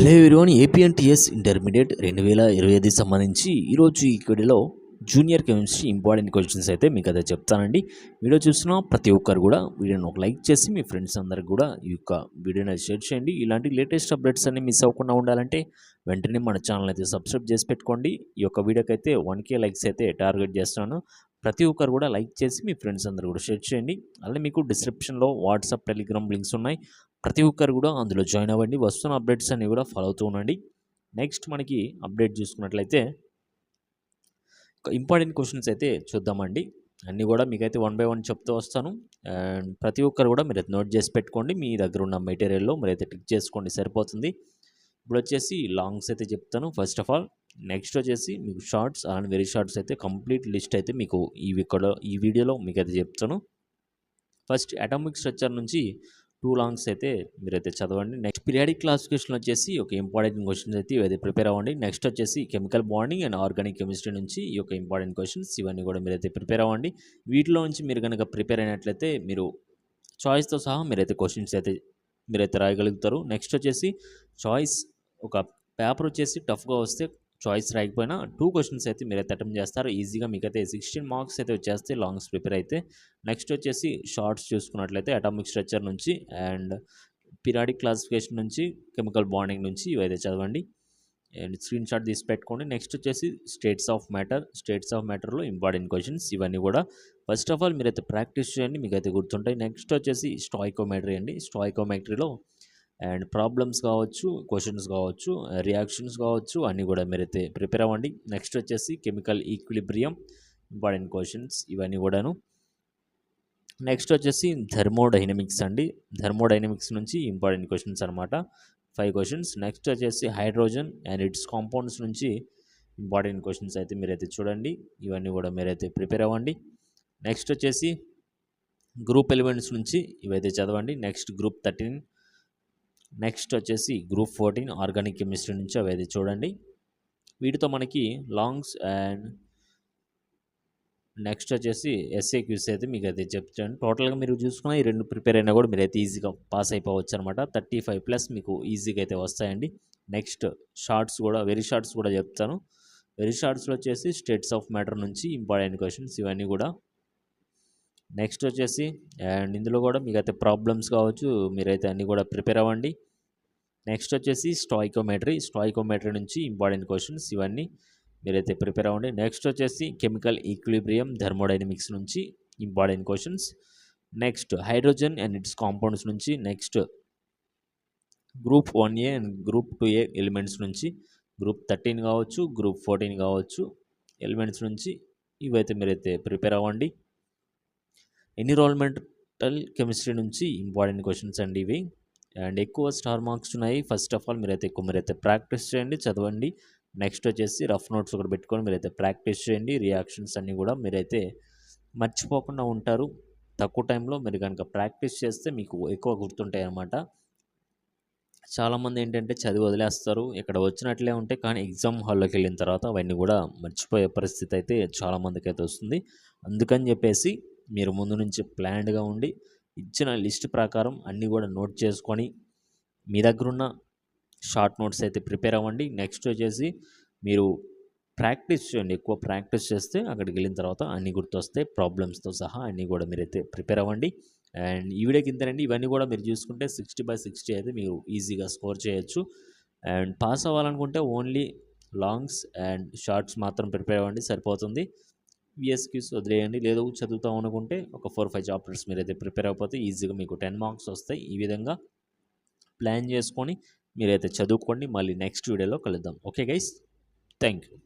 Hello everyone, APNTS intermediate 2025 సంబంధించి ఈరోజు ఈ వీడియోలో జూనియర్ కెమిస్ట్రీ ఇంపార్టెంట్ క్వశ్చన్స్ అయితే మీకు అయితే చెప్తానండి. వీడియో చూస్తున్న ప్రతి ఒక్కరు కూడా వీడియోని ఒక లైక్ చేసి మీ ఫ్రెండ్స్ అందరికి కూడా ఈ యొక్క వీడియోని షేర్ చేయండి. ఇలాంటి లేటెస్ట్ అప్డేట్స్ అన్ని మిస్ అవ్వకుండా ఉండాలంటే వెంటనే మన ఛానల్ అయితే సబ్స్క్రైబ్ చేసి పెట్టుకోండి. ఈ యొక్క వీడియోకి అయితే 1K లైక్స్ అయితే టార్గెట్ చేస్తున్నాను. ప్రతి ఒక్కరు కూడా లైక్ చేసి మీ ఫ్రెండ్స్ అందరూ కూడా షేర్ చేయండి. అలాగే మీకు డిస్క్రిప్షన్లో వాట్సాప్, టెలిగ్రామ్ లింక్స్ ఉన్నాయి. ప్రతి ఒక్కరు కూడా అందులో జాయిన్ అవ్వండి. వస్తున్న అప్డేట్స్ అన్ని కూడా ఫాలో అవుతూ ఉండండి. నెక్స్ట్ మనకి అప్డేట్ చూసుకున్నట్లయితే ఇంపార్టెంట్ క్వశ్చన్స్ అయితే చూద్దామండి. అన్నీ కూడా మీకైతే 1 బై 1 చెప్తూ వస్తాను. అండ్ ప్రతి ఒక్కరు కూడా మీరైతే నోట్ చేసి పెట్టుకోండి. మీ దగ్గర ఉన్న మెటీరియల్లో మీరైతే టిక్ చేసుకోండి, సరిపోతుంది. ఇప్పుడు వచ్చేసి లాంగ్స్ అయితే చెప్తాను ఫస్ట్ ఆఫ్ ఆల్. నెక్స్ట్ వచ్చేసి మీకు షార్ట్స్ అండ్ వెరీ షార్ట్స్ అయితే కంప్లీట్ లిస్ట్ అయితే మీకు ఈ వీడియోలో మీకైతే చెప్తాను. ఫస్ట్ అటామిక్ స్ట్రక్చర్ నుంచి 2 లాంగ్స్ అయితే మీరైతే చదవండి. నెక్స్ట్ పీరియాడిక్ క్లాసిఫికేషన్ వచ్చేసి ఒక ఇంపార్టెంట్ క్వశ్చన్స్ అయితే ఇవైతే ప్రిపేర్ అవ్వండి. నెక్స్ట్ వచ్చేసి chemical bonding and organic chemistry నుంచి ఈ యొక్క ఇంపార్టెంట్ క్వశ్చన్స్ ఇవన్నీ కూడా మీరైతే ప్రిపేర్ అవ్వండి. వీటిలో నుంచి మీరు కనుక ప్రిపేర్ అయినట్లయితే మీరు చాయిస్తో సహా మీరైతే క్వశ్చన్స్ అయితే మీరైతే రాయగలుగుతారు. నెక్స్ట్ వచ్చేసి చాయిస్ ఒక పేపర్ వచ్చేసి టఫ్గా వస్తే చాయిస్ రాయకపోయినా 2 క్వశ్చన్స్ అయితే మీరైతే అటెంప్ట్ చేస్తారు. ఈజీగా మీకైతే 16 మార్క్స్ అయితే వచ్చేస్తే లాంగ్స్ ప్రిపేర్ అయితే. నెక్స్ట్ వచ్చేసి షార్ట్స్ చూసుకున్నట్లయితే అటామిక్ స్ట్రక్చర్ నుంచి అండ్ పీరియాడిక్ క్లాసిఫికేషన్ నుంచి కెమికల్ బాండింగ్ నుంచి ఇవైతే చదవండి అండ్ స్క్రీన్ షాట్ తీసి పెట్టుకోండి. నెక్స్ట్ వచ్చేసి స్టేట్స్ ఆఫ్ మ్యాటర్లో ఇంపార్టెంట్ క్వశ్చన్స్ ఇవన్నీ కూడా ఫస్ట్ ఆఫ్ ఆల్ మీరైతే ప్రాక్టీస్ చేయండి, మీకైతే గుర్తుంటాయి. నెక్స్ట్ వచ్చేసి స్టాయికోమెట్రీ అండి. స్టాయికోమెట్రీలో అండ్ ప్రాబ్లమ్స్ కావచ్చు, క్వశ్చన్స్ కావచ్చు, రియాక్షన్స్ కావచ్చు, అన్నీ కూడా మీరైతే ప్రిపేర్ అవ్వండి. నెక్స్ట్ వచ్చేసి కెమికల్ ఈక్విలిబ్రియం ఇంపార్టెంట్ క్వశ్చన్స్ ఇవన్నీ కూడాను. నెక్స్ట్ వచ్చేసి థర్మోడైనమిక్స్ అండి. థర్మోడైనమిక్స్ నుంచి ఇంపార్టెంట్ క్వశ్చన్స్ అనమాట, 5 క్వశ్చన్స్. నెక్స్ట్ వచ్చేసి హైడ్రోజన్ అండ్ ఇట్స్ కాంపౌండ్స్ నుంచి ఇంపార్టెంట్ క్వశ్చన్స్ అయితే మీరైతే చూడండి. ఇవన్నీ కూడా మీరైతే ప్రిపేర్ అవ్వండి. నెక్స్ట్ వచ్చేసి గ్రూప్ ఎలిమెంట్స్ నుంచి ఇవైతే చదవండి. Next group 13. నెక్స్ట్ వచ్చేసి గ్రూప్ 14 ఆర్గానిక్ కెమిస్ట్రీ నుంచి అవి చూడండి. వీటితో మనకి లాంగ్స్ అండ్ నెక్స్ట్ వచ్చేసి ఎస్ఏక్యూస్ అయితే మీకు అయితే చెప్తాను. టోటల్గా మీరు చూసుకున్న ఈ 2 ప్రిపేర్ అయినా కూడా మీరైతే ఈజీగా పాస్ అయిపోవచ్చు అనమాట. 35+ మీకు ఈజీగా అయితే వస్తాయండి. నెక్స్ట్ షార్ట్స్ కూడా, వెరీ షార్ట్స్ కూడా చెప్తాను. వెరీ షార్ట్స్లో వచ్చేసి స్టేట్స్ ఆఫ్ మ్యాటర్ నుంచి ఇంపార్టెంట్ క్వశ్చన్స్ ఇవన్నీ కూడా. నెక్స్ట్ వచ్చేసి అండ్ ఇందులో కూడా మీకైతే ప్రాబ్లమ్స్ కావచ్చు, మీరైతే అన్నీ కూడా ప్రిపేర్ అవ్వండి. నెక్స్ట్ వచ్చేసి స్టాయికోమెట్రీ నుంచి ఇంపార్టెంట్ క్వశ్చన్స్ ఇవన్నీ మీరైతే ప్రిపేర్ అవ్వండి. నెక్స్ట్ వచ్చేసి కెమికల్ ఈక్విలిబ్రియం థర్మోడైనమిక్స్ నుంచి important questions. Next hydrogen and its compounds నుంచి. Next group 1A and group 2A elements నుంచి, గ్రూప్ 13 కావచ్చు, గ్రూప్ 14 కావచ్చు ఎలిమెంట్స్ నుంచి ఇవైతే మీరైతే ప్రిపేర్ అవ్వండి. ఎన్విరాన్మెంటల్ కెమిస్ట్రీ నుంచి ఇంపార్టెంట్ క్వశ్చన్స్ అండి ఇవి అండ్ ఎక్కువ స్టార్ మార్క్స్ ఉన్నాయి. ఫస్ట్ ఆఫ్ ఆల్ మీరైతే ప్రాక్టీస్ చేయండి, చదవండి. నెక్స్ట్ వచ్చేసి రఫ్ నోట్స్ ఒకటి పెట్టుకొని మీరైతే ప్రాక్టీస్ చేయండి. రియాక్షన్స్ అన్నీ కూడా మీరైతే మర్చిపోకుండా ఉంటారు. తక్కువ టైంలో మీరు కనుక ప్రాక్టీస్ చేస్తే మీకు ఎక్కువ గుర్తుంటాయి అన్నమాట. చాలామంది ఏంటంటే చదివి వదిలేస్తారు, ఇక్కడ వచ్చినట్లే ఉంటే, కానీ ఎగ్జామ్ హాల్లోకి వెళ్ళిన తర్వాత అవన్నీ కూడా మర్చిపోయే పరిస్థితి అయితే చాలామందికి అయితే వస్తుంది. అందుకని చెప్పేసి మీరు ముందు నుంచి ప్లాన్డ్గా ఉండి ఇచ్చిన లిస్ట్ ప్రకారం అన్నీ కూడా నోట్ చేసుకొని మీ దగ్గరున్న షార్ట్ నోట్స్ అయితే ప్రిపేర్ అవ్వండి. నెక్స్ట్ వచ్చేసి మీరు ప్రాక్టీస్ చేయండి. ఎక్కువ ప్రాక్టీస్ చేస్తే అక్కడికి వెళ్ళిన తర్వాత అన్నీ గుర్తొస్తాయి, ప్రాబ్లమ్స్తో సహా అన్నీ కూడా మీరైతే ప్రిపేర్ అవ్వండి. అండ్ ఈ వీడియోకి ఇంతేనండి. ఇవన్నీ కూడా మీరు చూసుకుంటే 60/60 అయితే మీరు ఈజీగా స్కోర్ చేయొచ్చు. అండ్ పాస్ అవ్వాలనుకుంటే ఓన్లీ లాంగ్స్ అండ్ షార్ట్స్ మాత్రం ప్రిపేర్ అవ్వండి, సరిపోతుంది. విఎస్క్యూస్ వదిలేయండి. లేదు చదువుతాం అనుకుంటే ఒక 4-5 చాప్టర్స్ మీరైతే ప్రిపేర్ అయిపోతే ఈజీగా మీకు 10 మార్క్స్ వస్తాయి. ఈ విధంగా ప్లాన్ చేసుకొని మీరైతే చదువుకోండి. మళ్ళీ నెక్స్ట్ వీడియోలో కలుద్దాం. Okay guys, thank you.